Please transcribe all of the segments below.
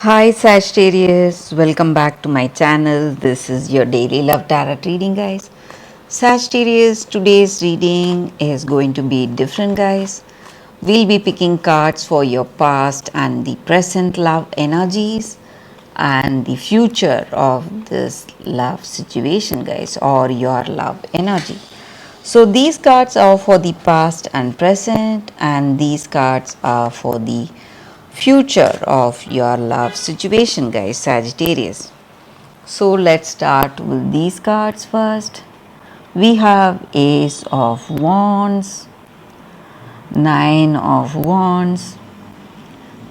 Hi Sagittarius, welcome back to my channel. This is your daily love tarot reading, guys. Sagittarius, today's reading is going to be different, guys. We'll be picking cards for your past and the present love energies and the future of this love situation, guys, or your love energy. So these cards are for the past and present, and these cards are for the future of your love situation, guys, Sagittarius. So let's start with these cards first. We have Ace of Wands, Nine of Wands,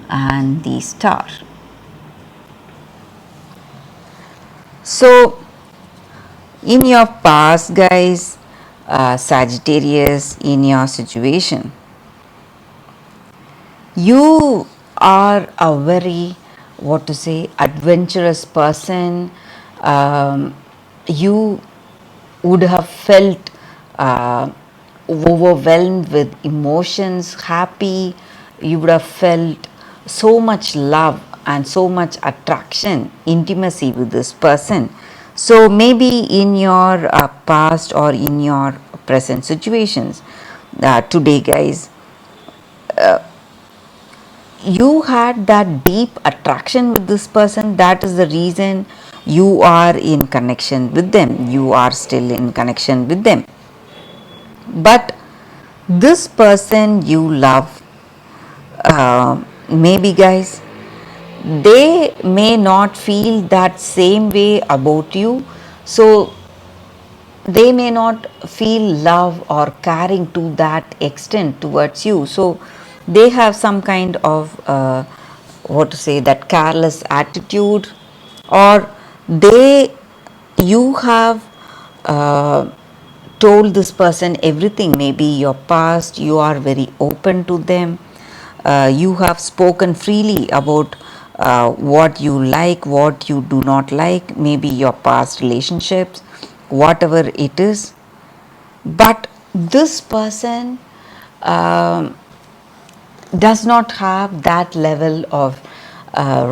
and the Star. So in your past, guys, Sagittarius, in your situation, you are a very, what to say, adventurous person. You would have felt overwhelmed with emotions, happy. You would have felt so much love and so much attraction, intimacy with this person. So maybe in your past or in your present situations, today, guys, you had that deep attraction with this person. That is the reason you are in connection with them, you are still in connection with them. But this person you love, maybe, guys, they may not feel that same way about you. So they may not feel love or caring to that extent towards you. So they have some kind of what to say, that careless attitude, or they, you have told this person everything, maybe your past, you are very open to them. You have spoken freely about what you like, what you do not like, maybe your past relationships, whatever it is. But this person does not have that level of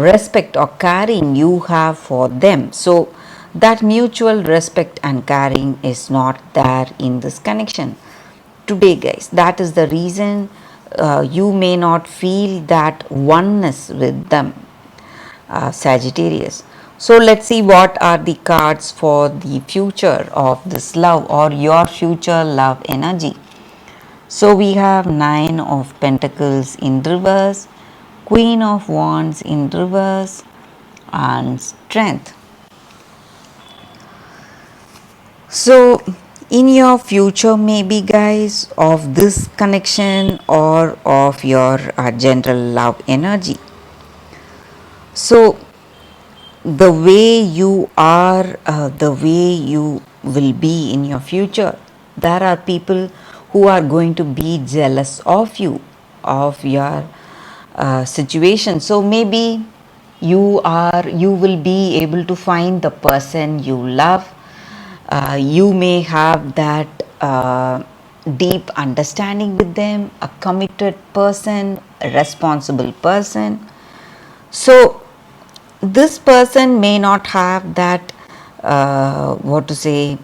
respect or caring you have for them. So that mutual respect and caring is not there in this connection today, guys. That is the reason you may not feel that oneness with them, Sagittarius. So let's see what are the cards for the future of this love or your future love energy. So we have Nine of Pentacles in reverse, Queen of Wands in reverse, and Strength. So in your future, maybe, guys, of this connection or of your general love energy. So the way you are, the way you will be in your future, there are people who are going to be jealous of you, of your situation. So maybe you will be able to find the person you love. You may have that deep understanding with them, a committed person, a responsible person. So this person may not have that what to say,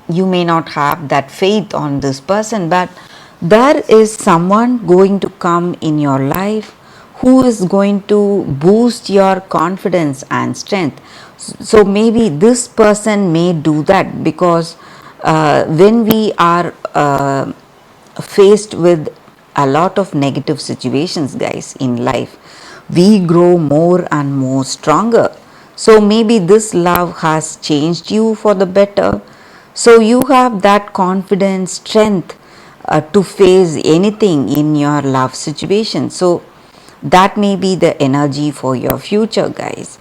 you may not have that faith on this person, but there is someone going to come in your life who is going to boost your confidence and strength. So maybe this person may do that, because when we are faced with a lot of negative situations, guys, in life, we grow more and more stronger. So maybe this love has changed you for the better. So you have that confidence, strength to face anything in your love situation. So that may be the energy for your future, guys.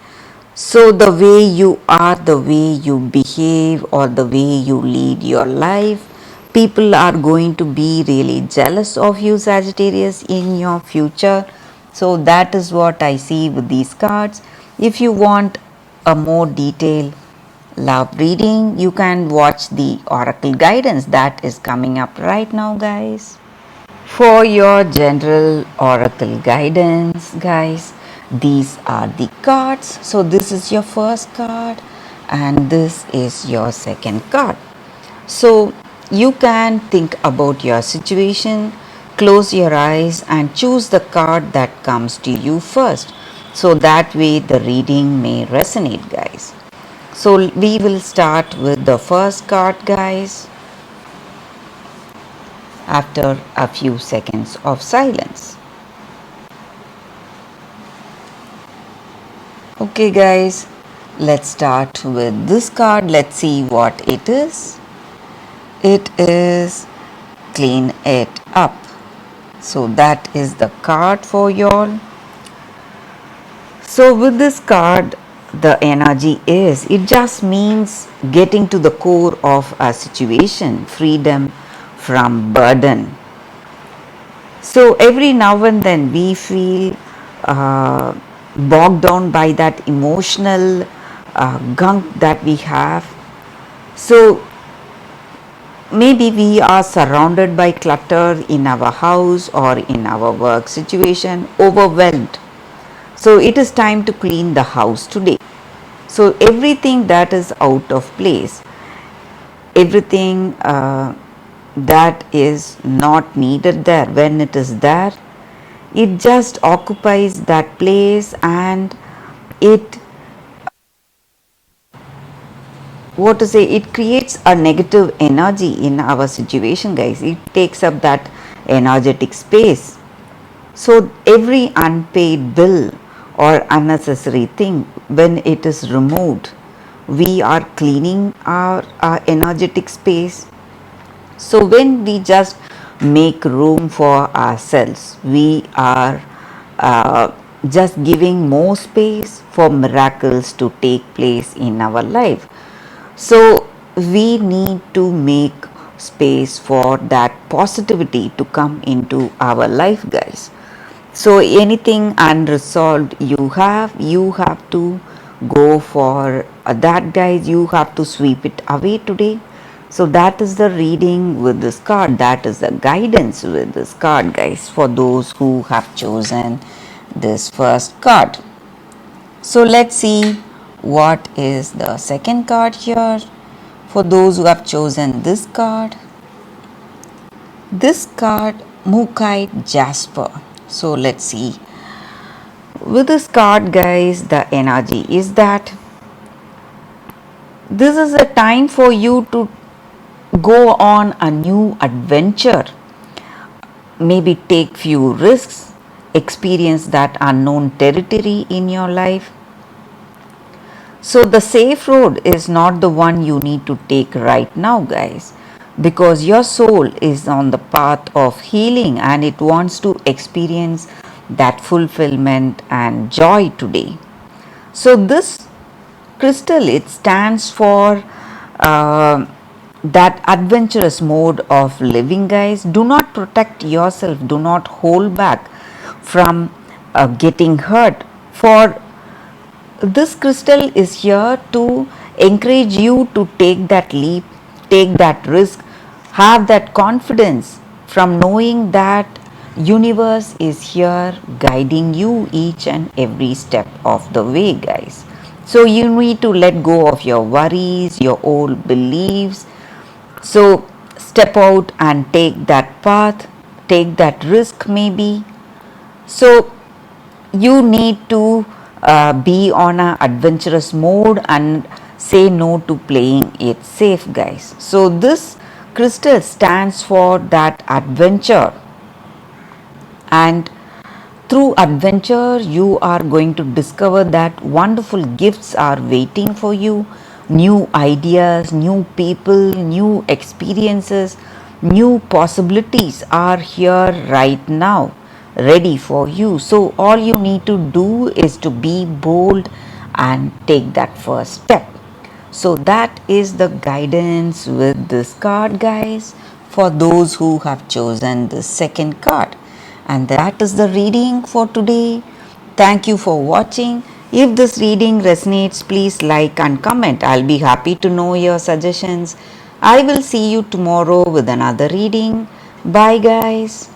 So the way you are, the way you behave, or the way you lead your life, people are going to be really jealous of you, Sagittarius, in your future. So that is what I see with these cards. If you want a more detailed love reading, you can watch the oracle guidance that is coming up right now, guys. For your general oracle guidance, guys, these are the cards. So, this is your first card, and this is your second card. So, you can think about your situation, close your eyes, and choose the card that comes to you first. So, that way the reading may resonate, guys. So, we will start with the first card, guys, after a few seconds of silence. Okay, guys, let's start with this card. Let's see what it is. It is clean it up. So, that is the card for y'all. So, with this card, the energy is, it just means getting to the core of a situation, freedom from burden. So every now and then we feel bogged down by that emotional gunk that we have. So maybe we are surrounded by clutter in our house or in our work situation, overwhelmed. So it is time to clean the house today. So everything that is out of place, everything that is not needed there, when it is there, it just occupies that place, and it, what to say, it creates a negative energy in our situation, guys. It takes up that energetic space. So every unpaid bill or unnecessary thing, when it is removed, we are cleaning our energetic space. So when we just make room for ourselves, we are just giving more space for miracles to take place in our life. So we need to make space for that positivity to come into our life, guys. So anything unresolved you have to go for that, guys. You have to sweep it away today. So that is the reading with this card. That is the guidance with this card, guys, for those who have chosen this first card. So let's see what is the second card here for those who have chosen this card. This card, Mookaite Jasper. So let's see. With this card, guys, the energy is that this is a time for you to go on a new adventure, maybe take few risks, experience that unknown territory in your life. So the safe road is not the one you need to take right now, guys, because your soul is on the path of healing and it wants to experience that fulfillment and joy today. So this crystal, it stands for that adventurous mode of living, guys. Do not protect yourself, do not hold back from getting hurt, for this crystal is here to encourage you to take that leap, take that risk, have that confidence from knowing that universe is here guiding you each and every step of the way, guys. So you need to let go of your worries, your old beliefs. So step out and take that path, take that risk maybe. So you need to be on a adventurous mode and say no to playing it safe, guys. So this crystal stands for that adventure, and through adventure you are going to discover that wonderful gifts are waiting for you, new ideas, new people, new experiences, new possibilities are here right now ready for you. So all you need to do is to be bold and take that first step. So that is the guidance with this card, guys, for those who have chosen the second card. And that is the reading for today. Thank you for watching. If this reading resonates, please like and comment. I'll be happy to know your suggestions. I will see you tomorrow with another reading. Bye, guys.